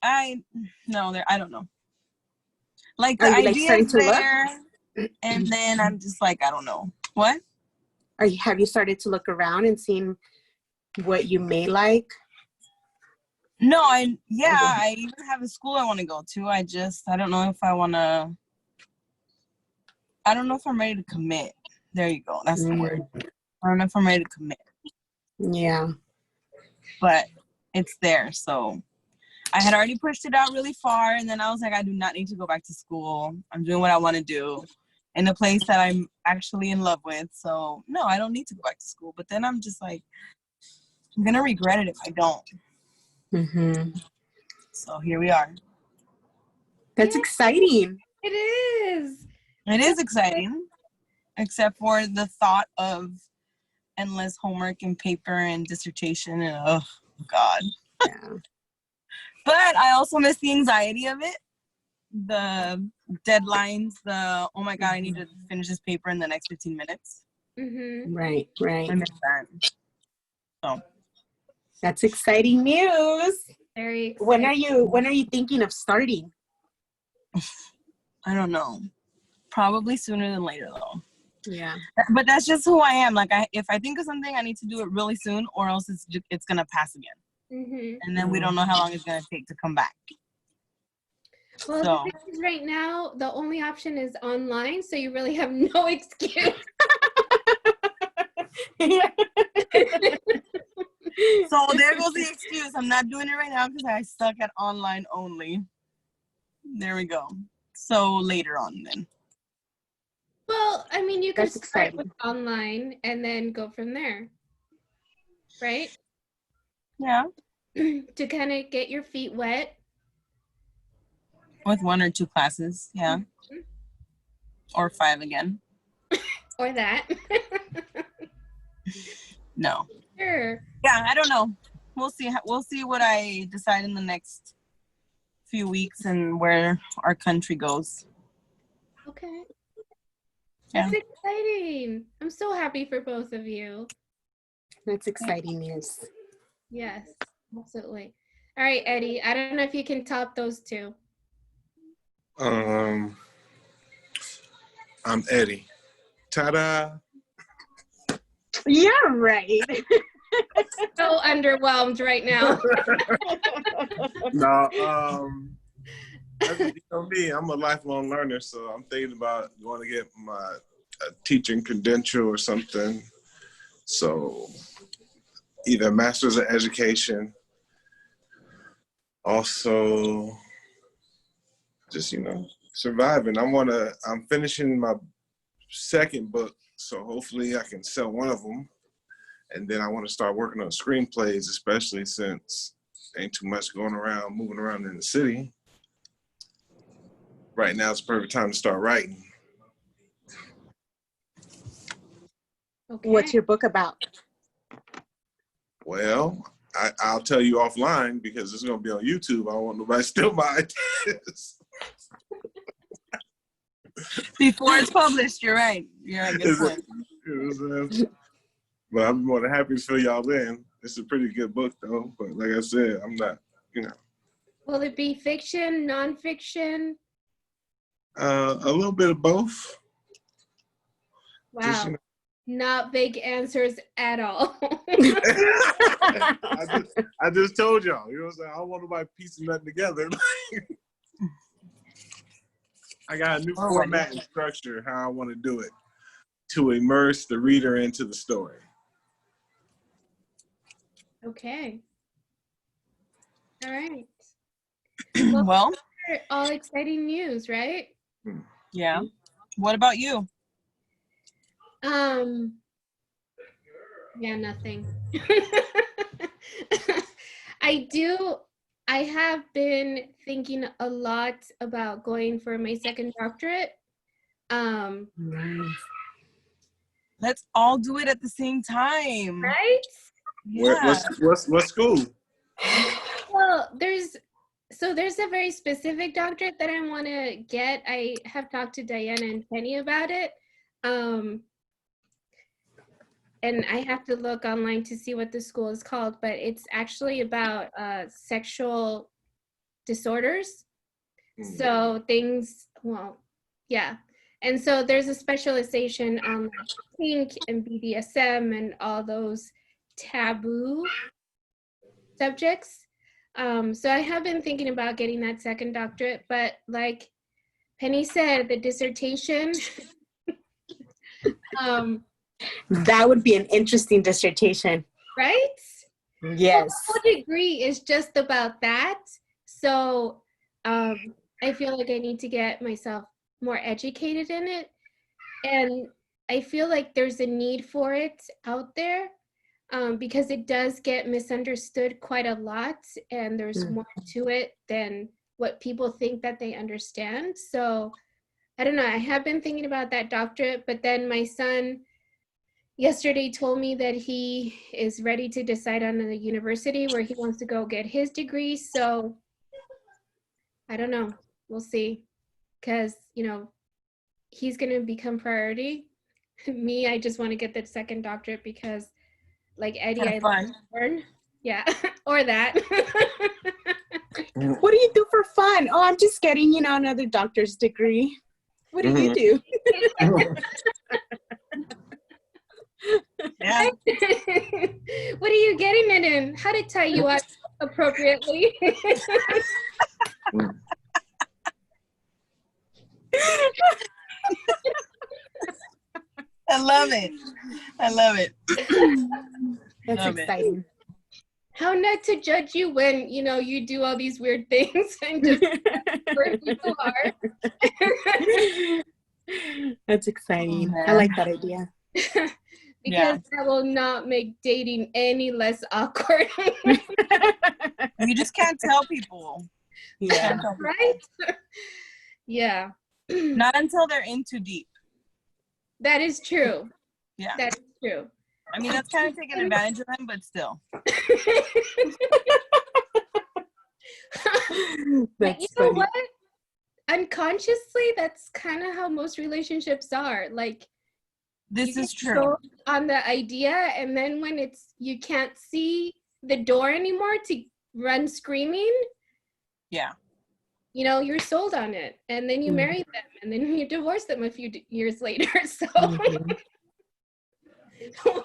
I don't know. Like the Are you idea is there, and then I'm just like, I don't know. What? Have you started to look around and seen what you may like? No, I even have a school I want to go to. I don't know if I want to. I don't know if I'm ready to commit. There you go. That's the word. I don't know if I'm ready to commit. Yeah. But it's there, so I had already pushed it out really far, and then I was like, I do not need to go back to school. I'm doing what I want to do in a place that I'm actually in love with. So no, I don't need to go back to school. But then I'm just like, I'm gonna regret it if I don't. Mm-hmm. So here we are. That's exciting. It is. It is exciting, except for the thought of endless homework and paper and dissertation and oh God. Yeah. But I also miss the anxiety of it. The deadlines, oh my God, I need to finish this paper in the next 15 minutes. Mm-hmm. Right. I miss that. So that's exciting news. Very exciting. When are you thinking of starting? I don't know. Probably sooner than later though. Yeah. But that's just who I am. Like if I think of something, I need to do it really soon, or else it's gonna pass again. Mm-hmm. And then we don't know how long it's gonna take to come back. Well, So. the thing is right now, the only option is online, so you really have no excuse. So there goes the excuse. I'm not doing it right now because I suck at online only. There we go. So later on then. Well, I mean, you could That's start exciting. with online and then go from there, right? Yeah. To kind of get your feet wet. With 1 or 2 classes, yeah. Mm-hmm. Or 5 again. Or that. No. Sure. Yeah, I don't know. We'll see. We'll see what I decide in the next few weeks and where our country goes. Okay. Yeah. That's exciting. I'm so happy for both of you. That's exciting news. Yes, absolutely. All right, Eddie, I don't know if you can top those two. I'm Eddie. Ta-da! Yeah, right. So underwhelmed right now. No, you know me, I'm a lifelong learner, so I'm thinking about going to get my teaching credential or something. So either master's of education, also just, surviving. I'm finishing my second book, so hopefully I can sell one of them. And then I want to start working on screenplays, especially since ain't too much moving around in the city. Right now it's the perfect time to start writing. Okay. What's your book about? Well, I'll tell you offline because it's going to be on YouTube. I don't want nobody to steal my ideas. Before it's published, you're right. You're a good point. But I'm more than happy to fill y'all in. It's a pretty good book, though. But like I said, I'm not, Will it be fiction, nonfiction? A little bit of both. Wow. Just, Not vague answers at all. I just told y'all. You know what I'm saying? I don't want nobody piecing nothing together. I got a new format and structure, how I want to do it, to immerse the reader into the story. Okay. All right. Well, all exciting news, right? yeah. What about you? Yeah, nothing. I have been thinking a lot about going for my second doctorate. Nice. Let's all do it at the same time. Right? What school? Well, there's a very specific doctorate that I want to get. I have talked to Diana and Penny about it. And I have to look online to see what the school is called, but it's actually about sexual disorders. So and so there's a specialization on like kink and BDSM and all those taboo subjects. So I have been thinking about getting that second doctorate, but like Penny said, the dissertation, that would be an interesting dissertation. right? Yes. Well, the whole degree is just about that. So I feel like I need to get myself more educated in it. And I feel like there's a need for it out there because it does get misunderstood quite a lot. And there's more to it than what people think that they understand. So I don't know. I have been thinking about that doctorate, but then my son yesterday told me that he is ready to decide on a university where he wants to go get his degree. So I don't know. We'll see. Because, he's going to become priority. Me, I just want to get the second doctorate because, like Eddie, I love to learn. Yeah, or that. What do you do for fun? Oh, I'm just getting, another doctor's degree. What do you do? Yeah. What are you getting it in? How to tie you up appropriately. I love it. That's exciting. How not to judge you when, you do all these weird things and just where people are. That's exciting. I like that idea. Because that will not make dating any less awkward. You just can't tell people. Yeah. Right? Yeah. Not until they're in too deep. That is true. Yeah. That is true. I mean, that's kind of taking advantage of them, but still. But you know what? Unconsciously, that's kind of how most relationships are. Like, this is true. On the idea, and then when you can't see the door anymore to run screaming. Yeah. You're sold on it, and then you marry them, and then you divorce them a few years later. So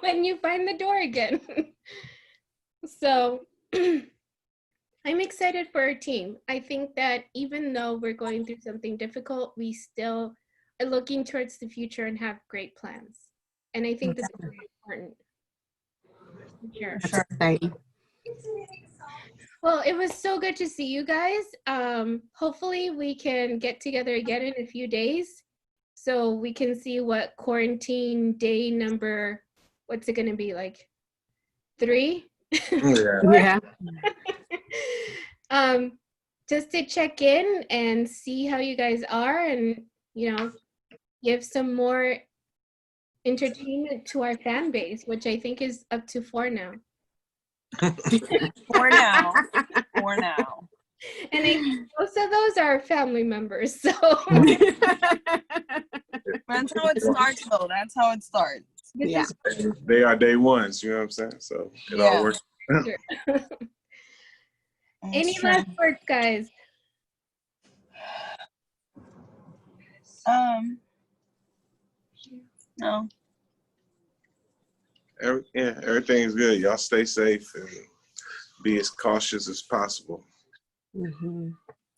when you find the door again. So I'm excited for our team. I think that even though we're going through something difficult, we still are looking towards the future and have great plans. And I think that's very important. Sure. That's exciting. Well, it was so good to see you guys. Hopefully we can get together again in a few days so we can see what quarantine day number, what's it going to be, like 3? Yeah. Just to check in and see how you guys are and, give some more entertainment to our fan base, which I think is up to 4 now. For now. And I think most of those are family members, so. That's how it starts, though. That's how it starts. Yeah. They are day ones, you know what I'm saying? So it all works. Sure. Any last words, guys? No. Everything's good. Y'all stay safe and be as cautious as possible.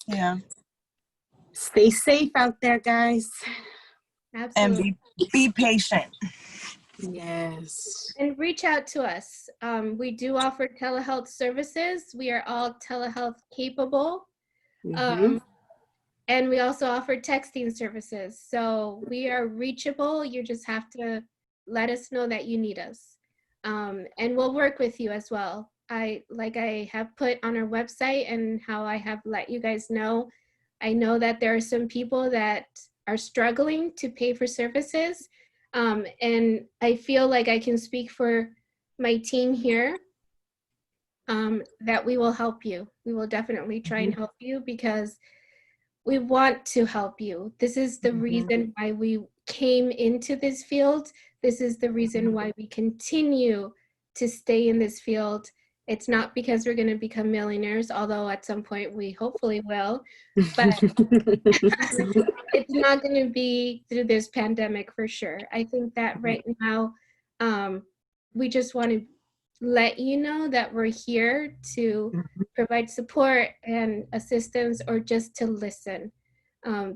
Yeah. Stay safe out there, guys. Absolutely. And be patient. Yes. And reach out to us. We do offer telehealth services. We are all telehealth capable. And we also offer texting services. So we are reachable. You just have to let us know that you need us. And we'll work with you as well. I have put on our website and how I have let you guys know. I know that there are some people that are struggling to pay for services. And I feel like I can speak for my team here that we will help you. We will definitely try and help you because we want to help you. This is the reason why we came into this field. This is the reason why we continue to stay in this field. It's not because we're going to become millionaires, although at some point we hopefully will, but it's not going to be through this pandemic for sure. I think that right now, we just want to let you know that we're here to provide support and assistance, or just to listen,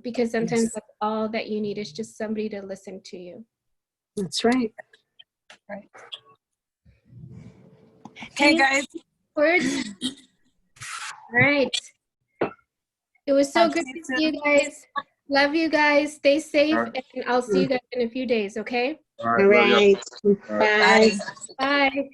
because sometimes that's all that you need, is just somebody to listen to you. That's right. Right. Okay, guys. Words? All right. It was so good to see you guys. Love you guys. Stay safe, and I'll see you guys in a few days, okay? All All right. right. Bye. Bye.